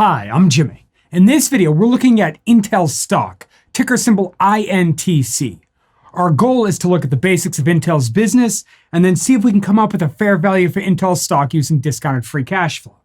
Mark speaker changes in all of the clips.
Speaker 1: Hi, I'm Jimmy. In this video, we're looking at Intel stock, ticker symbol INTC. Our goal is to look at the basics of Intel's business and then see if we can come up with a fair value for Intel stock using discounted free cash flow.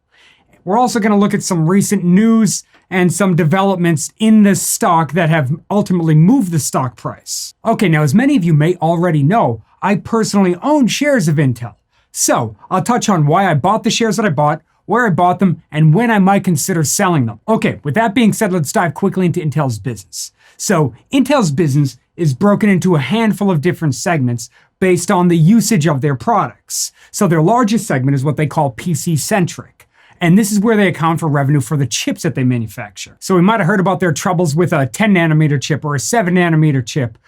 Speaker 1: We're also going to look at some recent news and some developments in the stock that have ultimately moved the stock price. Okay, now as many of you may already know, I personally own shares of Intel. So I'll touch on why I bought the shares that I bought, where I bought them, and when I might consider selling them. Okay, with that being said, let's dive quickly into Intel's business. So Intel's business is broken into a handful of different segments based on the usage of their products. So their largest segment is what they call PC-centric. And this is where they account for revenue for the chips that they manufacture. So we might have heard about their troubles with a 10 nanometer chip or a 7 nanometer chip,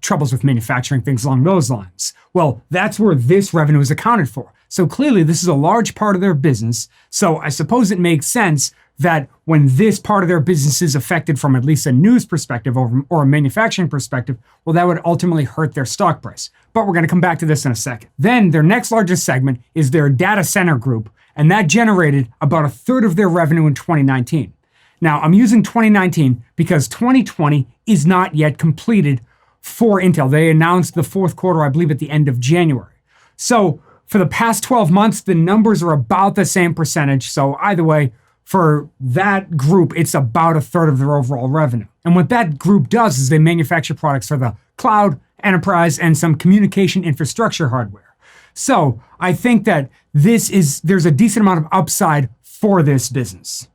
Speaker 1: troubles with manufacturing, things along those lines. Well, that's where this revenue is accounted for. So clearly this is a large part of their business. So I suppose it makes sense that when this part of their business is affected from at least a news perspective or a manufacturing perspective, well, that would ultimately hurt their stock price. But we're going to come back to this in a second. Then their next largest segment is their data center group, and that generated about a third of their revenue in 2019. Now, I'm using 2019 because 2020 is not yet completed for Intel. They announced the fourth quarter, I believe, at the end of January. So for the past 12 months, the numbers are about the same percentage. So either way, for that group, it's about a third of their overall revenue. And what that group does is they manufacture products for the cloud, enterprise, and some communication infrastructure hardware. So I think that there's a decent amount of upside for this business.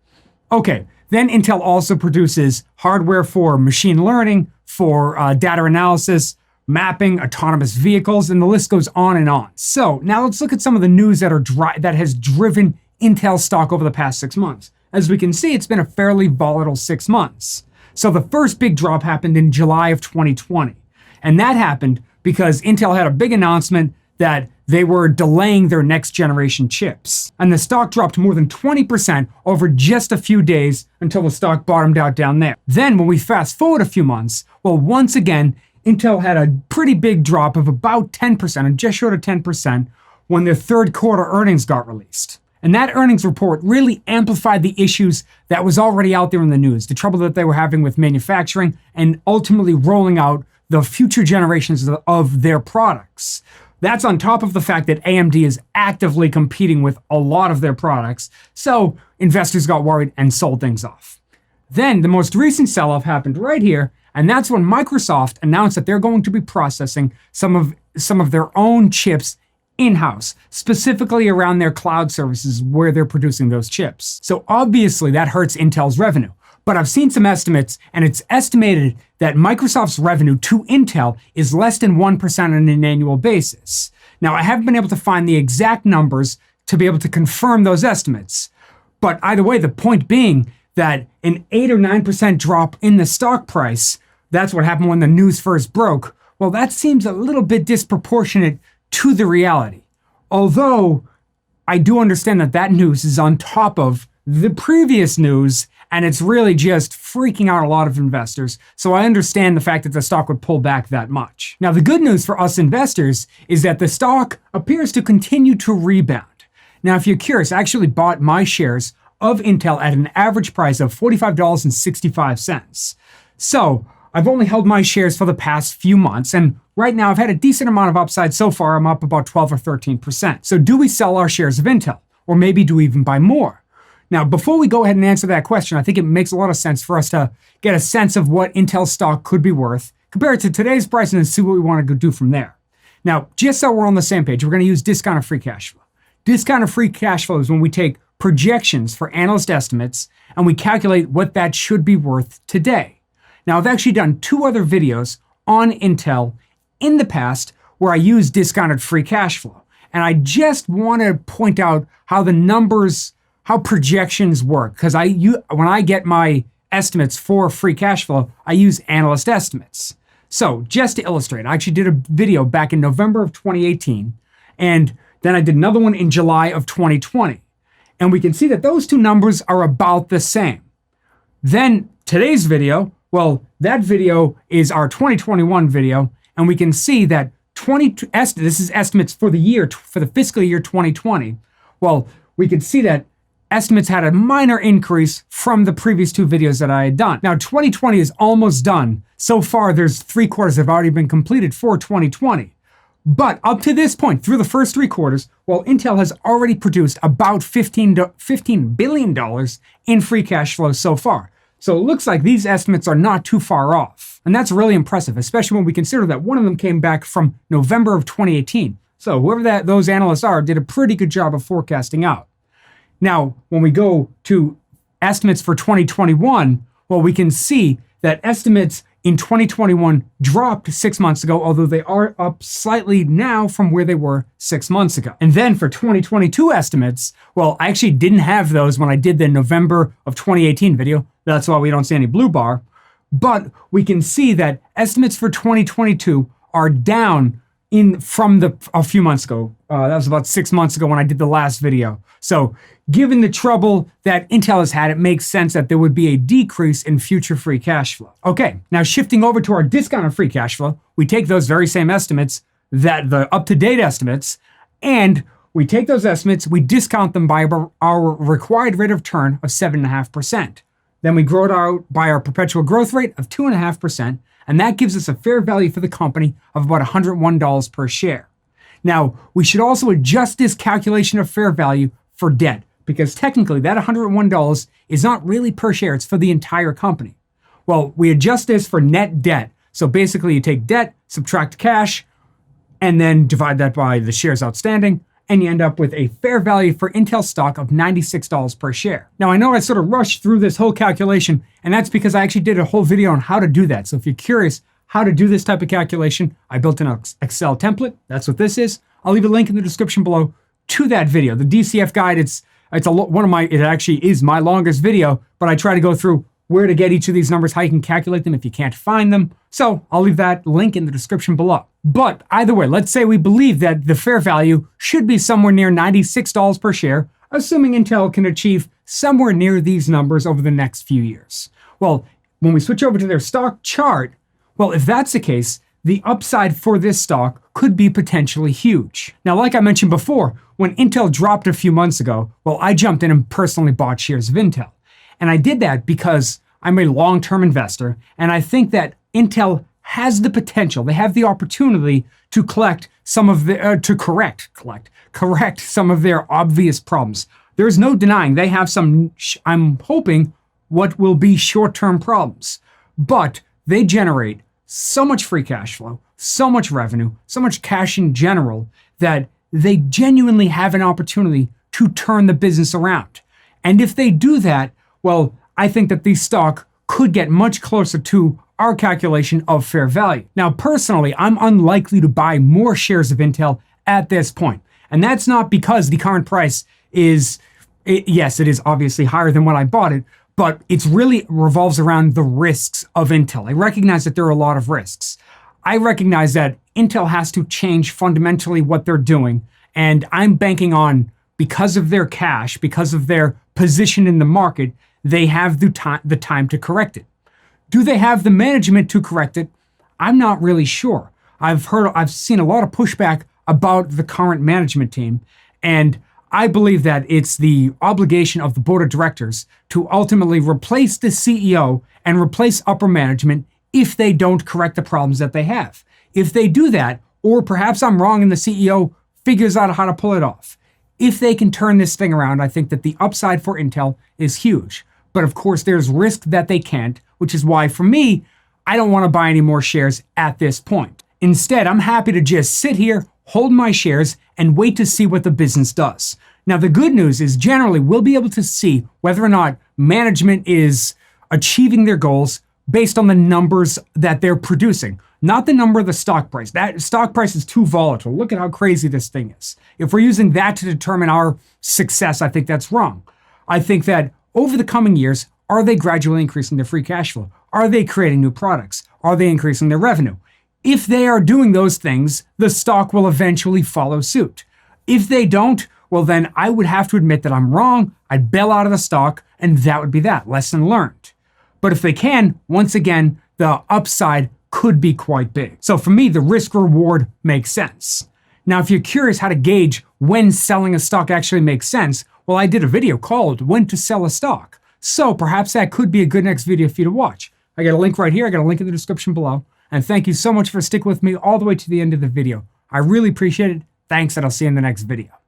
Speaker 1: Okay, then Intel also produces hardware for machine learning, for data analysis, mapping, autonomous vehicles, and the list goes on and on. So now let's look at some of the news that has driven Intel stock over the past 6 months. As we can see, it's been a fairly volatile 6 months. So the first big drop happened in July of 2020. And that happened because Intel had a big announcement that they were delaying their next generation chips. And the stock dropped more than 20% over just a few days until the stock bottomed out down there. Then when we fast forward a few months, well, once again, Intel had a pretty big drop of about 10%, and just short of 10%, when their third quarter earnings got released. And that earnings report really amplified the issues that was already out there in the news, the trouble that they were having with manufacturing and ultimately rolling out the future generations of their products. That's on top of the fact that AMD is actively competing with a lot of their products, so investors got worried and sold things off. Then the most recent sell-off happened right here, and that's when Microsoft announced that they're going to be processing some of their own chips in-house, specifically around their cloud services where they're producing those chips. So obviously that hurts Intel's revenue. But I've seen some estimates, and it's estimated that Microsoft's revenue to Intel is less than 1% on an annual basis. Now, I haven't been able to find the exact numbers to be able to confirm those estimates. But either way, the point being that an 8 or 9% drop in the stock price, that's what happened when the news first broke. Well, that seems a little bit disproportionate to the reality. Although I do understand that that news is on top of the previous news, and it's really just freaking out a lot of investors. So I understand the fact that the stock would pull back that much. Now, the good news for us investors is that the stock appears to continue to rebound. Now, if you're curious, I actually bought my shares of Intel at an average price of $45.65. So I've only held my shares for the past few months, and right now I've had a decent amount of upside so far. I'm up about 12 or 13%. So do we sell our shares of Intel? Or maybe do we even buy more? Now, before we go ahead and answer that question, I think it makes a lot of sense for us to get a sense of what Intel stock could be worth, compare it to today's price, and see what we want to do from there. Now, just so we're on the same page, we're going to use discounted free cash flow. Discounted free cash flow is when we take projections for analyst estimates and we calculate what that should be worth today. Now, I've actually done 2 other videos on Intel in the past where I use discounted free cash flow. And I just want to point out how the numbers, how projections work. Because when I get my estimates for free cash flow, I use analyst estimates. So just to illustrate, I actually did a video back in November of 2018. And then I did another one in July of 2020. And we can see that those 2 numbers are about the same. Then today's video, well, that video is our 2021 video, and we can see that this is estimates for the fiscal year 2020. Well, we can see that estimates had a minor increase from the previous two videos that I had done. Now, 2020 is almost done. So far, there's 3 quarters that have already been completed for 2020. But up to this point, through the first 3 quarters, well, Intel has already produced about $15 billion in free cash flow so far. So it looks like these estimates are not too far off. And that's really impressive, especially when we consider that one of them came back from November of 2018. So whoever those analysts are did a pretty good job of forecasting out. Now, when we go to estimates for 2021, well, we can see that estimates in 2021 dropped 6 months ago, although they are up slightly now from where they were 6 months ago. And then for 2022 estimates, well, I actually didn't have those when I did the November of 2018 video. That's why we don't see any blue bar. But we can see that estimates for 2022 are down from a few months ago. That was about 6 months ago when I did the last video. So given the trouble that Intel has had, it makes sense that there would be a decrease in future free cash flow. Okay, now shifting over to our discounted free cash flow, we take those very same estimates, that the up-to-date estimates, and we take those estimates, we discount them by our required rate of return of 7.5%. Then we grow it out by our perpetual growth rate of 2.5%, and that gives us a fair value for the company of about $101 per share. Now, we should also adjust this calculation of fair value for debt, because technically that $101 is not really per share, it's for the entire company. Well, we adjust this for net debt. So basically you take debt, subtract cash, and then divide that by the shares outstanding, and you end up with a fair value for Intel stock of $96 per share. Now, I know I sort of rushed through this whole calculation, and that's because I actually did a whole video on how to do that. So if you're curious how to do this type of calculation, I built an Excel template. That's what this is. I'll leave a link in the description below to that video. The DCF guide, it actually is my longest video, but I try to go through where to get each of these numbers, how you can calculate them if you can't find them. So I'll leave that link in the description below. But either way, let's say we believe that the fair value should be somewhere near $96 per share, assuming Intel can achieve somewhere near these numbers over the next few years. Well, when we switch over to their stock chart, well, if that's the case, the upside for this stock could be potentially huge. Now, like I mentioned before, when Intel dropped a few months ago, well, I jumped in and personally bought shares of Intel. And I did that because I'm a long-term investor, and I think that Intel has the potential, they have the opportunity to correct some of their obvious problems. There's no denying they have some, I'm hoping, what will be short-term problems. But they generate so much free cash flow, so much revenue, so much cash in general, that they genuinely have an opportunity to turn the business around. And if they do that, well, I think that the stock could get much closer to our calculation of fair value. Now, personally, I'm unlikely to buy more shares of Intel at this point. And that's not because the current price is, yes, it is obviously higher than when I bought it, but it's really revolves around the risks of Intel. I recognize that there are a lot of risks. I recognize that Intel has to change fundamentally what they're doing, and I'm banking on, because of their cash, because of their position in the market, they have the time to correct it. Do they have the management to correct it? I'm not really sure. I've seen a lot of pushback about the current management team, and I believe that it's the obligation of the board of directors to ultimately replace the CEO and replace upper management if they don't correct the problems that they have. If they do that, or perhaps I'm wrong and the CEO figures out how to pull it off, if they can turn this thing around, I think that the upside for Intel is huge. But of course, there's risk that they can't, which is why, for me, I don't want to buy any more shares at this point. Instead, I'm happy to just sit here, hold my shares, and wait to see what the business does. Now, the good news is generally we'll be able to see whether or not management is achieving their goals based on the numbers that they're producing, not the number of the stock price. That stock price is too volatile. Look at how crazy this thing is. If we're using that to determine our success, I think that's wrong. I think that over the coming years, are they gradually increasing their free cash flow? Are they creating new products? Are they increasing their revenue? If they are doing those things, the stock will eventually follow suit. If they don't, well, then I would have to admit that I'm wrong. I'd bail out of the stock, and that would be that. Lesson learned. But if they can, once again, the upside could be quite big. So for me, the risk reward makes sense. Now, if you're curious how to gauge when selling a stock actually makes sense, Well, I did a video called When to Sell a Stock. So perhaps that could be a good next video for you to watch. I got a link right here. I got a link in the description below. And thank you so much for sticking with me all the way to the end of the video. I really appreciate it. Thanks, and I'll see you in the next video.